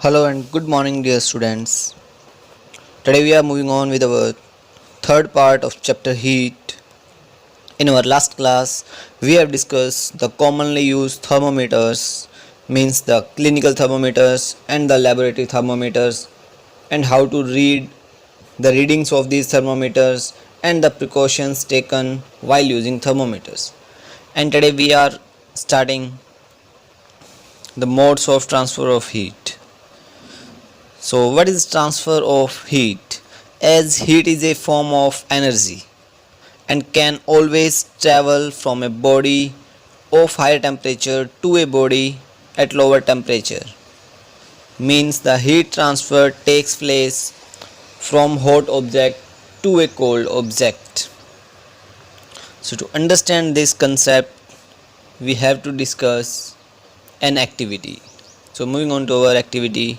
Hello and good morning, dear students. Today we are moving on with our third part of chapter heat. In our last class, we have discussed the commonly used thermometers, means the clinical thermometers and the laboratory thermometers, and how to read the readings of these thermometers and the precautions taken while using thermometers. And today we are starting the modes of transfer of heat. So, what is transfer of heat? As heat is a form of energy and can always travel from a body of higher temperature to a body at lower temperature, means the heat transfer takes place from hot object to a cold object. So, to understand this concept, we have to discuss an activity. So, moving on to our activity.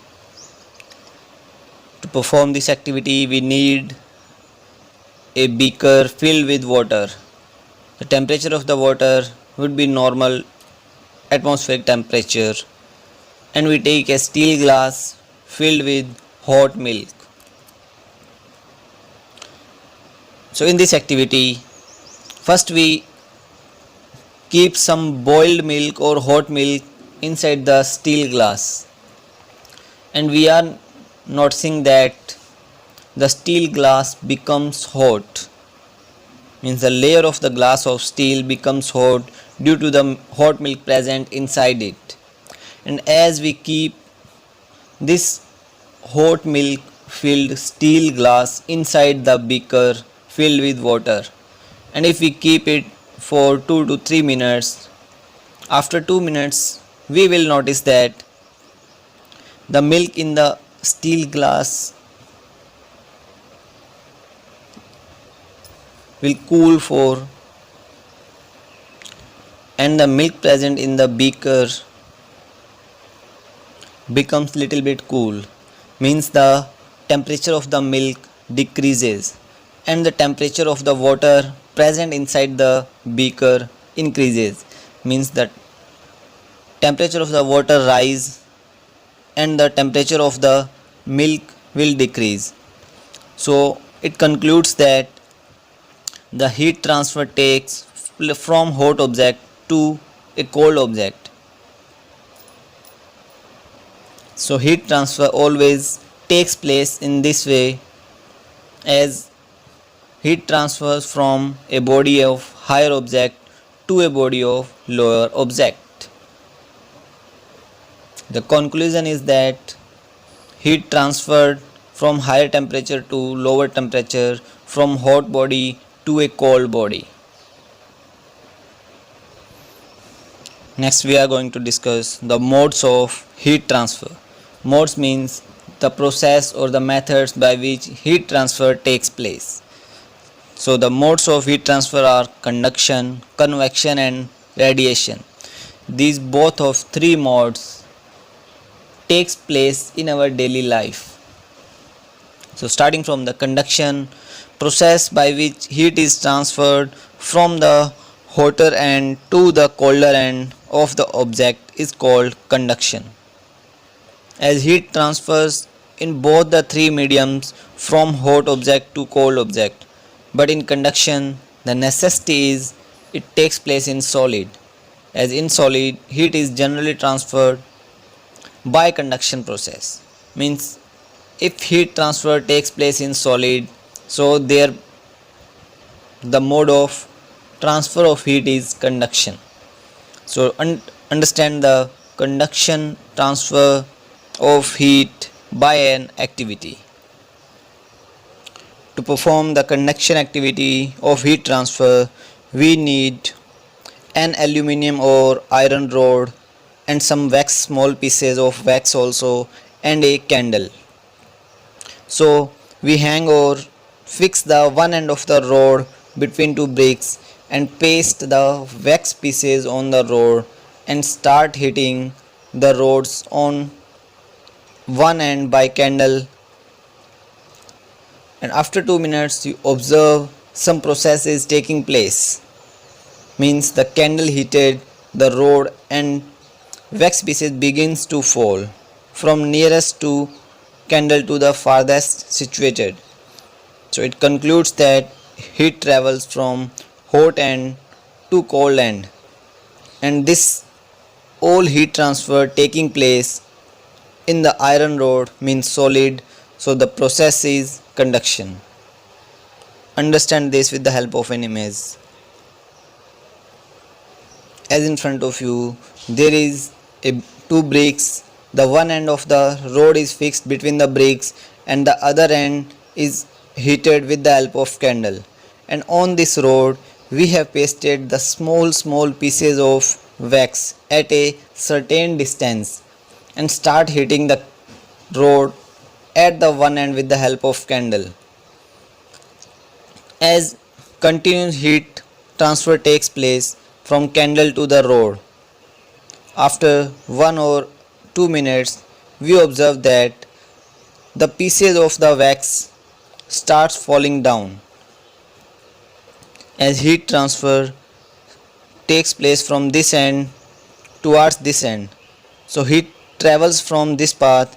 To perform this activity, we need a beaker filled with water. The temperature of the water would be normal atmospheric temperature, and we take a steel glass filled with hot milk. So in this activity, first we keep some boiled milk or hot milk inside the steel glass, and we are noticing that the steel glass becomes hot, means the layer of the glass of steel becomes hot due to the hot milk present inside it. And as we keep this hot milk filled steel glass inside the beaker filled with water, and if we keep it for 2 to 3 minutes, after 2 minutes we will notice that the milk in the steel glass will cool for, and the milk present in the beaker becomes little bit cool, means the temperature of the milk decreases and the temperature of the water present inside the beaker increases, means that temperature of the water rise and the temperature of the milk will decrease. So it concludes that the heat transfer takes from hot object to a cold object. So heat transfer always takes place in this way, as heat transfers from a body of higher object to a body of lower object. The conclusion is that heat transferred from higher temperature to lower temperature, from hot body to a cold body. Next we are going to discuss the modes of heat transfer. Modes means the process or the methods by which heat transfer takes place. So the modes of heat transfer are conduction, convection and radiation. These both of three modes takes place in our daily life. So starting from the conduction, process by which heat is transferred from the hotter end to the colder end of the object is called conduction. As heat transfers in both the three mediums from hot object to cold object, but in conduction the necessity is it takes place in solid, as in solid heat is generally transferred by conduction process, means if heat transfer takes place in solid, so there the mode of transfer of heat is conduction. So understand the conduction transfer of heat by an activity. To perform the conduction activity of heat transfer, we need an aluminium or iron rod and some wax, small pieces of wax also, and a candle. So we hang or fix the one end of the rod between two bricks and paste the wax pieces on the rod and start hitting the rods on one end by candle, and after 2 minutes you observe some process is taking place, means the candle heated the rod and wax pieces begins to fall. from nearest to candle to the farthest situated. So it concludes that heat travels from hot end to cold end, and this all heat transfer taking place in the iron rod means solid, so the process is conduction. Understand this with the help of an image. As in front of you there is two bricks. The one end of the rod is fixed between the bricks and the other end is heated with the help of candle, and on this rod we have pasted the small pieces of wax at a certain distance and start heating the rod at the one end with the help of candle. As continuous heat transfer takes place from candle to the rod, after 1 or 2 minutes we observe that the pieces of the wax starts falling down as heat transfer takes place from this end towards this end. So heat travels from this path,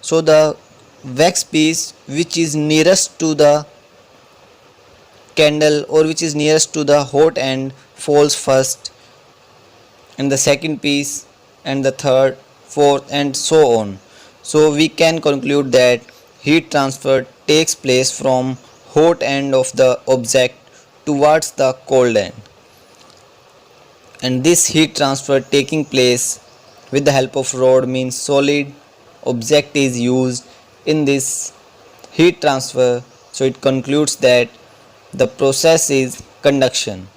so the wax piece which is nearest to the candle or which is nearest to the hot end falls first, and the second piece and the third, fourth and so on. So we can conclude that heat transfer takes place from hot end of the object towards the cold end, and this heat transfer taking place with the help of rod means solid object is used in this heat transfer. So it concludes that the process is conduction.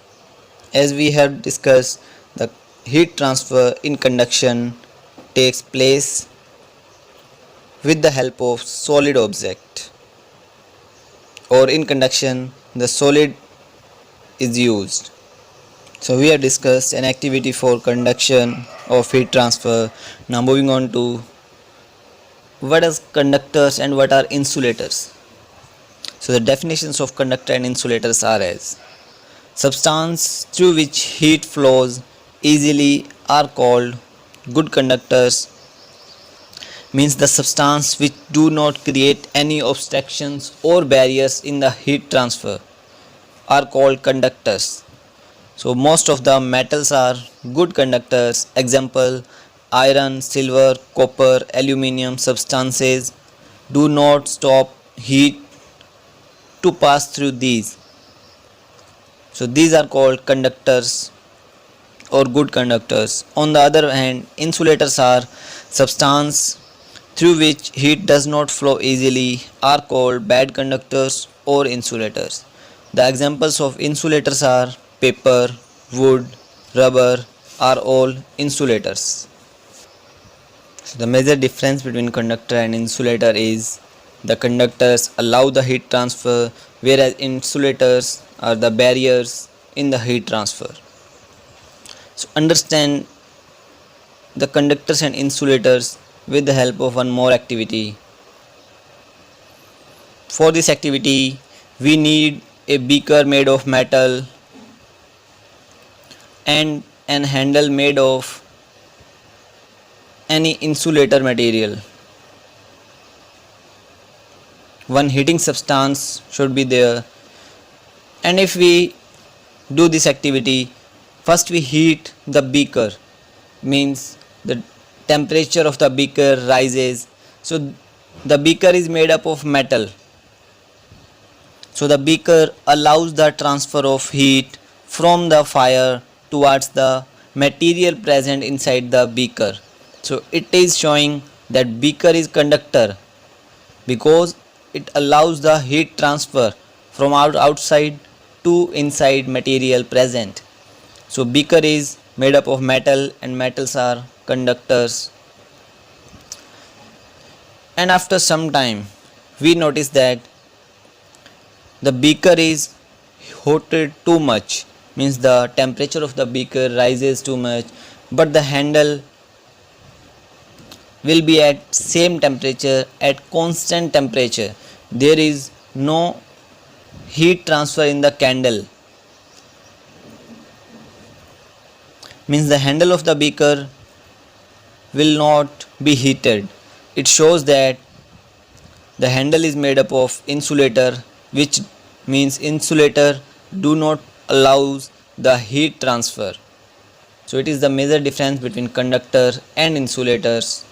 As we have discussed, the heat transfer in conduction takes place with the help of solid object, or in conduction the solid is used. So we have discussed an activity for conduction of heat transfer. Now moving on to what are conductors and what are insulators. So the definitions of conductor and insulators are as: substance through which heat flows easily are called good conductors, means the substance which do not create any obstructions or barriers in the heat transfer are called conductors. So most of the metals are good conductors. Example: iron, silver, copper, aluminium substances do not stop heat to pass through these. So these are called conductors or good conductors. On the other hand, insulators are substance through which heat does not flow easily are called bad conductors or insulators. The examples of insulators are paper, wood, rubber are all insulators. So the major difference between conductor and insulator is the conductors allow the heat transfer, whereas insulators are the barriers in the heat transfer. So understand the conductors and insulators with the help of one more activity. For this activity we need a beaker made of metal and an handle made of any insulator material. One heating substance should be there, and if we do this activity, first we heat the beaker, means the temperature of the beaker rises. So the beaker is made up of metal, so the beaker allows the transfer of heat from the fire towards the material present inside the beaker. So it is showing that beaker is conductor because it allows the heat transfer from outside to inside material present. So beaker is made up of metal and metals are conductors. And after some time we notice that the beaker is heated too much, means the temperature of the beaker rises too much, but the handle will be at same temperature, at constant temperature. There is no heat transfer in the candle, means the handle of the beaker will not be heated. it shows that the handle is made up of insulator, which means insulator do not allows the heat transfer. So it is the major difference between conductor and insulators.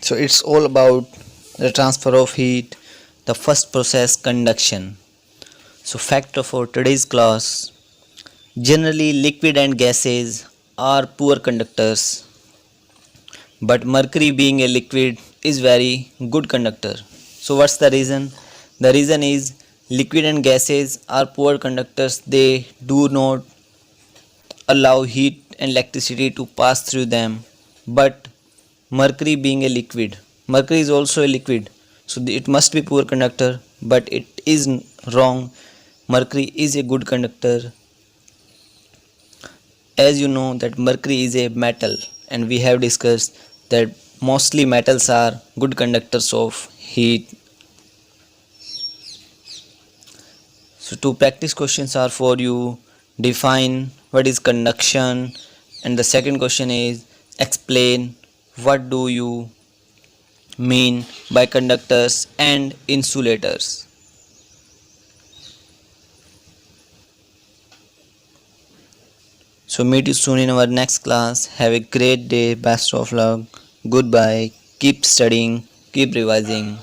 So it's all about the transfer of heat. The first process, conduction. So factor for today's class. Generally liquid and gases are poor conductors, but mercury being a liquid is very good conductor. So what's the reason? The reason is liquid and gases are poor conductors. They do not allow heat and electricity to pass through them. But mercury being a liquid, mercury is also a liquid, so it must be poor conductor, but it is wrong. Mercury is a good conductor. As you know that mercury is a metal, and we have discussed that mostly metals are good conductors of heat. So two practice questions are for you. Define what is conduction, and the second question is explain what do you mean by conductors and insulators. So meet you soon in our next class. Have a great day. Best of luck. Goodbye. Keep studying. Keep revising.